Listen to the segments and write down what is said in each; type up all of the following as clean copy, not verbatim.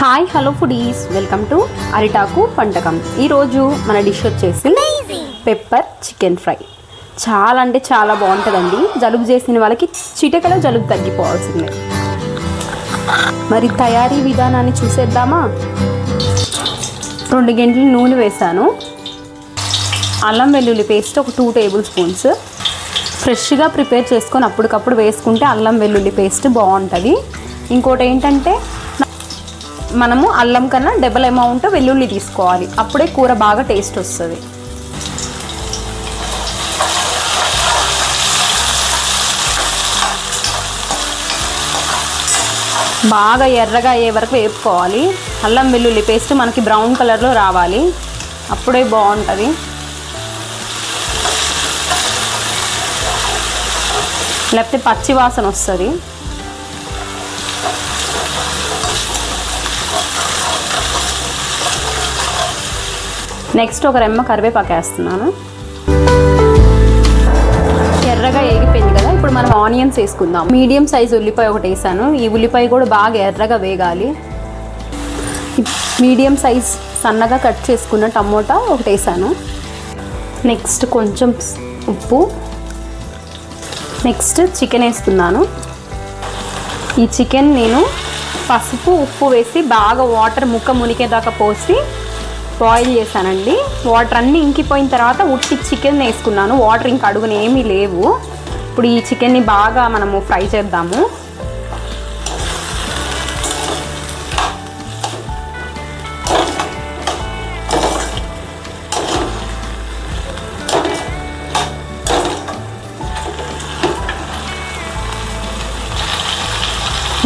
Hi hello foodies, welcome to అరిటాకు వంటకం. ఈరోజు మన డిష్ వచ్చేసి పెప్పర్ చికెన్ ఫ్రై. చాలా అంటే చాలా బాగుంటుందండి. జలుబు చేసిన వాళ్ళకి చిటికలో జలుబు తగ్గిపోవాల్సిందే. మరి తయారీ విధానాన్ని చూసేద్దామా? 2 గంటలు నూనె వేసాను. అల్లం వెల్లుల్లి పేస్ట్ ఒక 2 టేబుల్ స్పూన్స్. ఫ్రెష్గా ప్రిపేర్ చేసుకొని అప్పటికప్పుడు వేసుకుంటే అల్లం వెల్లుల్లి పేస్ట్ బాగుంటుంది. ఇంకోటి ఏంటంటే మనము అల్లం కన్నా డబుల్ అమౌంట్ వెల్లుల్లి తీసుకోవాలి, అప్పుడే కూర బాగా టేస్ట్ వస్తుంది. బాగా ఎర్రగా అయ్యే వరకు వేపుకోవాలి. అల్లం వెల్లుల్లి పేస్ట్ మనకి బ్రౌన్ కలర్లో రావాలి, అప్పుడే బాగుంటుంది. లేకపోతే పచ్చి వాసన వస్తుంది. నెక్స్ట్ ఒక రెమ్మ కరివేపాకు వేస్తున్నాను. ఎర్రగా ఏగిపోయింది కదా, ఇప్పుడు మనం ఆనియన్స్ వేసుకుందాం. మీడియం సైజ్ ఉల్లిపాయ ఒకటి వేసాను. ఈ ఉల్లిపాయ కూడా బాగా ఎర్రగా వేగాలి. మీడియం సైజ్ సన్నగా కట్ చేసుకున్న టమోటా ఒకటి వేసాను. నెక్స్ట్ కొంచెం ఉప్పు. నెక్స్ట్ చికెన్ వేస్తున్నాను. ఈ చికెన్ నేను పసుపు ఉప్పు వేసి బాగా వాటర్ ముక్క మునిగేదాకా పోసి బాయిల్ చేశానండి. వాటర్ అన్నీ ఇంకిపోయిన తర్వాత ఉట్టి చికెన్ వేసుకున్నాను. వాటర్ ఇంకా అడుగున ఏమీ లేవు. ఇప్పుడు ఈ చికెన్ని బాగా మనము ఫ్రై చేద్దాము.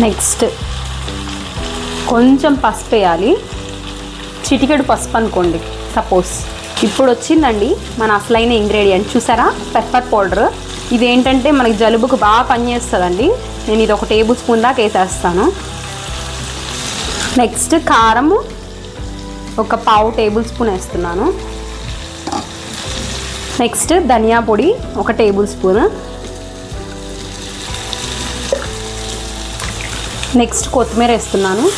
నెక్స్ట్ కొంచెం పసుపు వేయాలి. చిటికెడు పసుపు అనుకోండి సపోజ్. ఇప్పుడు వచ్చిందండి మన అసలైన ఇంగ్రీడియంట్, చూసారా? Pepper powder. ఇదేంటంటే మనకి జలుబుకు బాగా పనిచేస్తుందండి. నేను ఇది 1 టేబుల్ స్పూన్ దాకా వేసేస్తాను. నెక్స్ట్ కారము ఒక 1/2 టేబుల్ స్పూన్ వేస్తున్నాను. నెక్స్ట్ ధనియా పొడి 1 టేబుల్ స్పూన్. నెక్స్ట్ కొత్తిమీర వేస్తున్నాను.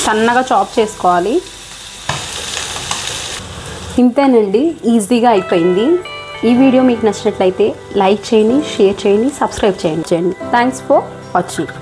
సన్నగా చాప్ చేసుకోవాలి. ఇంతేనండి, ఈజీగా అయిపోయింది. ఈ వీడియో మీకు నచ్చినట్లయితే లైక్ చేయండి, షేర్ చేయండి, సబ్స్క్రైబ్ చేయండి. Thanks for watching.